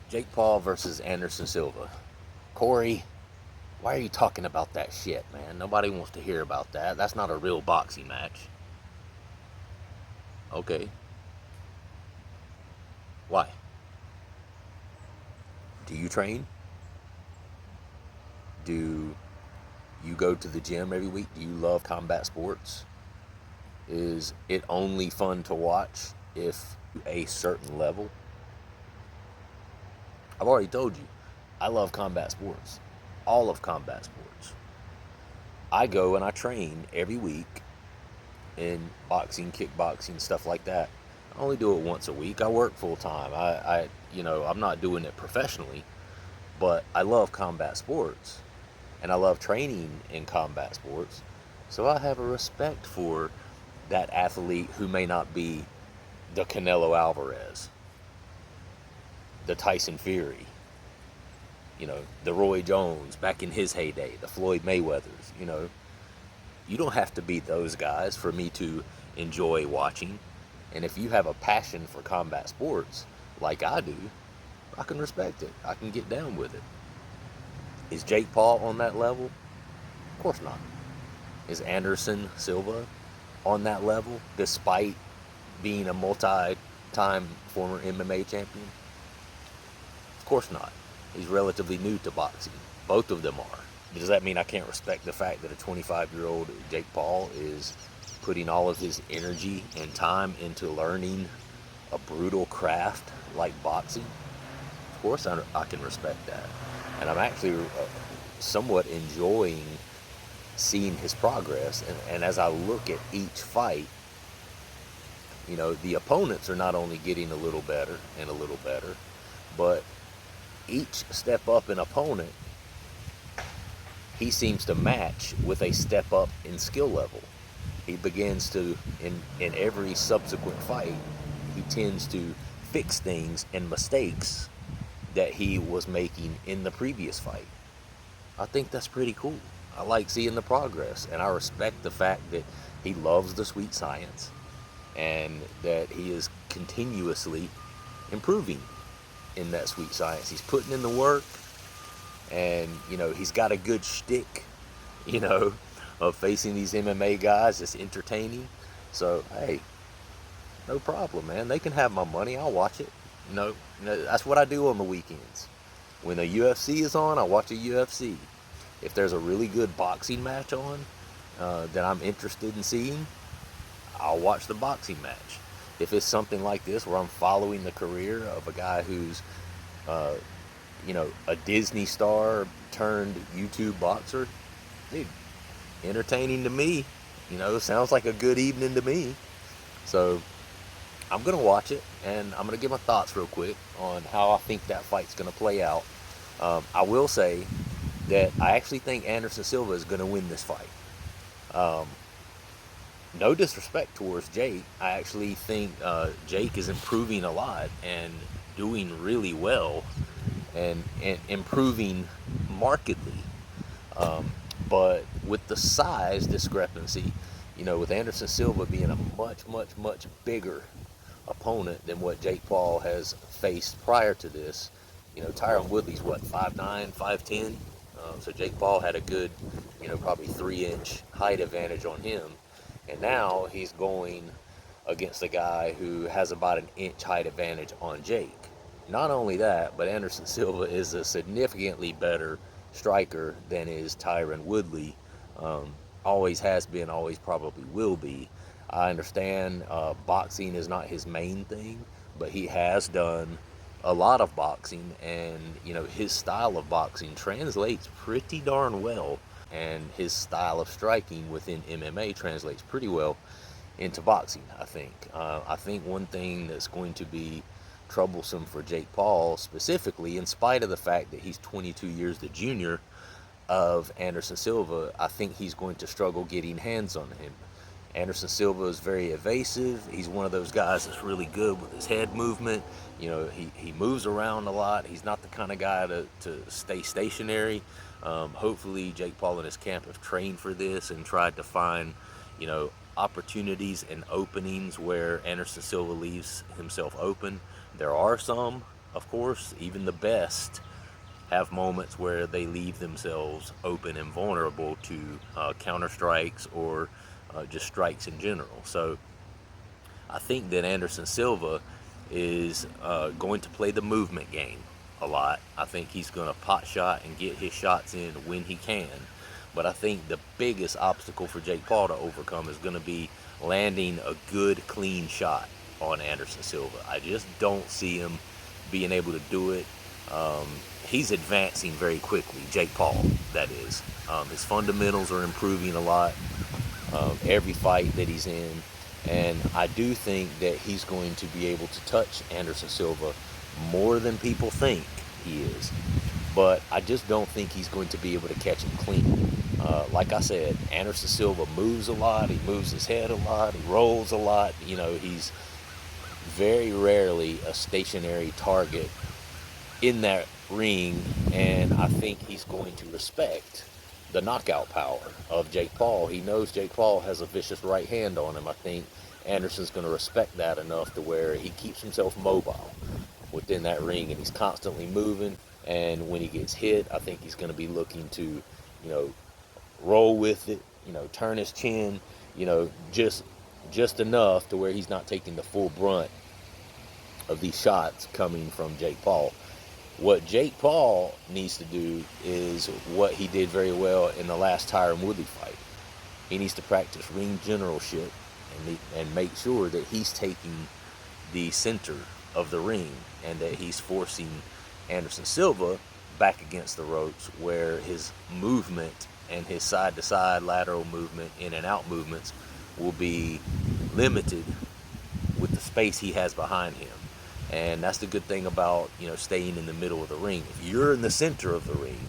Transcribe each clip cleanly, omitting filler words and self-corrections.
Jake Paul versus Anderson Silva. Corey, why are you talking about that shit, man? Nobody wants to hear about that. That's not a real boxing match. Okay. Why? Do you train? Do you go to the gym every week? Do you love combat sports? Is it only fun to watch if a certain level? I've already told you, I love combat sports. All of combat sports. I go and I train every week in boxing, kickboxing, stuff like that. I only do it once a week. I work full time. I'm not doing it professionally, but I love combat sports and I love training in combat sports. So I have a respect for that athlete who may not be the Canelo Alvarez, the Tyson Fury, the Roy Jones back in his heyday, the Floyd Mayweathers. You don't have to be those guys for me to enjoy watching. And if you have a passion for combat sports like I do, I can respect it. I can get down with it. Is Jake Paul on that level? Of course not. Is Anderson Silva on that level despite being a multi-time former MMA champion? Of course not. He's relatively new to boxing. Both of them are. Does that mean I can't respect the fact that a 25-year-old Jake Paul is putting all of his energy and time into learning a brutal craft like boxing? Of course I can respect that. And I'm actually somewhat enjoying seeing his progress. And as I look at each fight, the opponents are not only getting a little better and a little better, but each step up in opponent, he seems to match with a step up in skill level. He begins to, in every subsequent fight, he tends to fix things and mistakes that he was making in the previous fight. I think that's pretty cool. I like seeing the progress, and I respect the fact that he loves the sweet science and that he is continuously improving in that sweet science. He's putting in the work, and he's got a good shtick, of facing these MMA guys. It's entertaining. So hey, no problem, man. They can have my money. I'll watch it. That's what I do on the weekends. When the UFC is on, I watch a UFC. If there's a really good boxing match on that I'm interested in seeing, I'll watch the boxing match. If it's something like this where I'm following the career of a guy who's a Disney star turned YouTube boxer, dude, entertaining to me. Sounds like a good evening to me. So I'm gonna watch it, and I'm gonna give my thoughts real quick on how I think that fight's gonna play out. I will say that I actually think Anderson Silva is gonna win this fight. No disrespect towards Jake. I actually think Jake is improving a lot and doing really well and improving markedly. But with the size discrepancy, with Anderson Silva being a much, much, much bigger opponent than what Jake Paul has faced prior to this. Tyron Woodley's what, 5'9", 5'10"? So Jake Paul had a good, probably 3-inch height advantage on him. And now he's going against a guy who has about an inch height advantage on Jake. Not only that, but Anderson Silva is a significantly better striker than is Tyron Woodley. Always has been, always probably will be. I understand boxing is not his main thing, but he has done a lot of boxing, and his style of boxing translates pretty darn well, and his style of striking within MMA translates pretty well into boxing, I think. I think one thing that's going to be troublesome for Jake Paul specifically, in spite of the fact that he's 22 years the junior of Anderson Silva, I think he's going to struggle getting hands on him. Anderson Silva is very evasive. He's one of those guys that's really good with his head movement. He moves around a lot. He's not the kind of guy to stay stationary. Hopefully Jake Paul and his camp have trained for this and tried to find, opportunities and openings where Anderson Silva leaves himself open. There are some, of course, even the best have moments where they leave themselves open and vulnerable to counter strikes or just strikes in general. So I think that Anderson Silva is going to play the movement game a lot. I think he's going to pot shot and get his shots in when he can. But I think the biggest obstacle for Jake Paul to overcome is going to be landing a good, clean shot on Anderson Silva. I just don't see him being able to do it. He's advancing very quickly, Jake Paul, that is. His fundamentals are improving a lot every fight that he's in. And I do think that he's going to be able to touch Anderson Silva more than people think he is. But I just don't think he's going to be able to catch him clean. Like I said, Anderson Silva moves a lot. He moves his head a lot. He rolls a lot. You know, he's very rarely a stationary target in that ring. And I think he's going to respect the knockout power of Jake Paul. He knows Jake Paul has a vicious right hand on him. I think Anderson's going to respect that enough to where he keeps himself mobile within that ring, and he's constantly moving. And when he gets hit, I think he's going to be looking to, you know, roll with it, you know, turn his chin, you know, just enough to where he's not taking the full brunt of these shots coming from Jake Paul. What Jake Paul needs to do is what he did very well in the last Tyron Woodley fight. He needs to practice ring generalship and make sure that he's taking the center of the ring and that he's forcing Anderson Silva back against the ropes, where his movement and his side-to-side lateral movement, in and out movements, will be limited with the space he has behind him. And that's the good thing about, you know, staying in the middle of the ring. If you're in the center of the ring,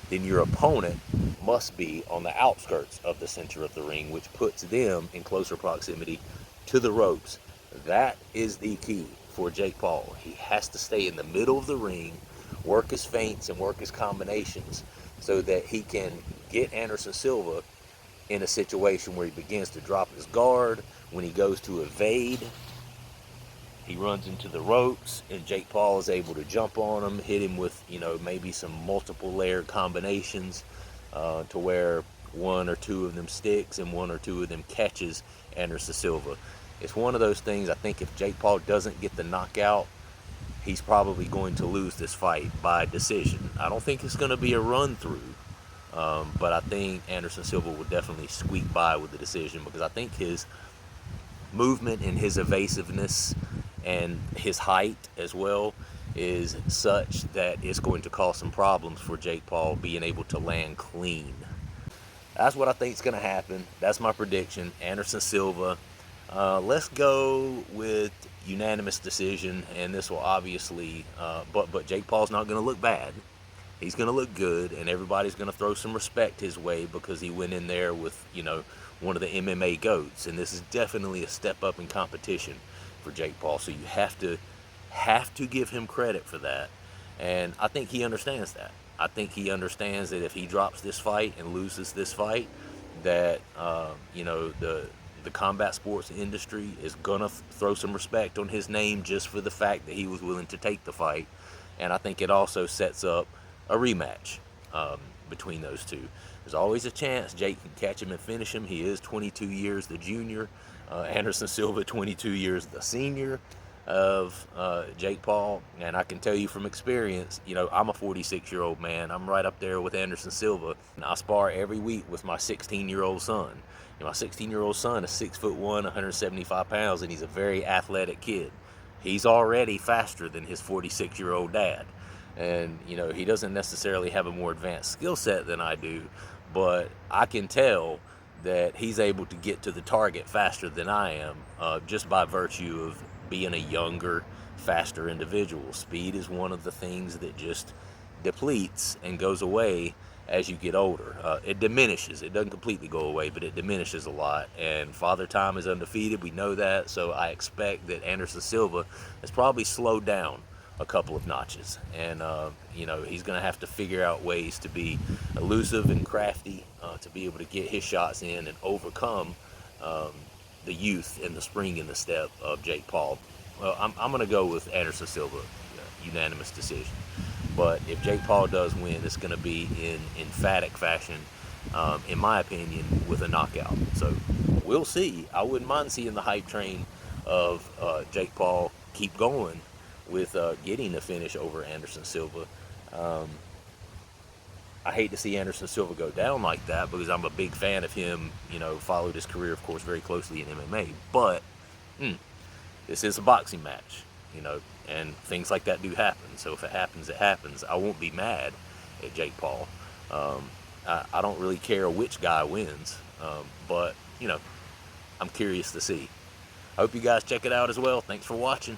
then your opponent must be on the outskirts of the center of the ring, which puts them in closer proximity to the ropes. That is the key for Jake Paul. He has to stay in the middle of the ring, work his feints and work his combinations so that he can get Anderson Silva in a situation where he begins to drop his guard. When he goes to evade, he runs into the ropes, and Jake Paul is able to jump on him, hit him with, you know, maybe some multiple layered combinations to where one or two of them sticks and one or two of them catches Anderson Silva. It's one of those things. I think if Jake Paul doesn't get the knockout, he's probably going to lose this fight by decision. I don't think it's going to be a run through, but I think Anderson Silva will definitely squeak by with the decision, because I think his movement and his evasiveness and his height as well is such that it's going to cause some problems for Jake Paul being able to land clean. That's what I think is going to happen. That's my prediction. Anderson Silva. Let's go with unanimous decision, and this will obviously, but Jake Paul's not going to look bad. He's going to look good, and everybody's going to throw some respect his way because he went in there with, you know, one of the MMA GOATs, and this is definitely a step up in competition for Jake Paul. So you have to give him credit for that, and I think he understands that. I think he understands that if he drops this fight and loses this fight, that you know, the combat sports industry is gonna throw some respect on his name just for the fact that he was willing to take the fight. And I think it also sets up a rematch between those two. There's always a chance Jake can catch him and finish him. He is 22 years the junior. Anderson Silva, 22 years the senior of Jake Paul. And I can tell you from experience, you know, I'm a 46-year-old man. I'm right up there with Anderson Silva. And I spar every week with my 16-year-old son. And my 16-year-old son is 6'1", 175 pounds, and he's a very athletic kid. He's already faster than his 46-year-old dad. And, you know, he doesn't necessarily have a more advanced skill set than I do, but I can tell that he's able to get to the target faster than I am, just by virtue of being a younger, faster individual. Speed is one of the things that just depletes and goes away as you get older. It diminishes. It doesn't completely go away, but it diminishes a lot. And Father Time is undefeated. We know that. So I expect that Anderson Silva has probably slowed down a couple of notches. And, you know, he's going to have to figure out ways to be elusive and crafty to be able to get his shots in and overcome the youth and the spring in the step of Jake Paul. Well, I'm going to go with Anderson Silva, unanimous decision. But if Jake Paul does win, it's going to be in emphatic fashion, in my opinion, with a knockout. So we'll see. I wouldn't mind seeing the hype train of Jake Paul keep going with getting the finish over Anderson Silva. I hate to see Anderson Silva go down like that because I'm a big fan of him. Followed his career, of course, very closely in MMA. But this is a boxing match, and things like that do happen. So if it happens, it happens. I won't be mad at Jake Paul. I don't really care which guy wins, but I'm curious to see. I hope you guys check it out as well. Thanks for watching.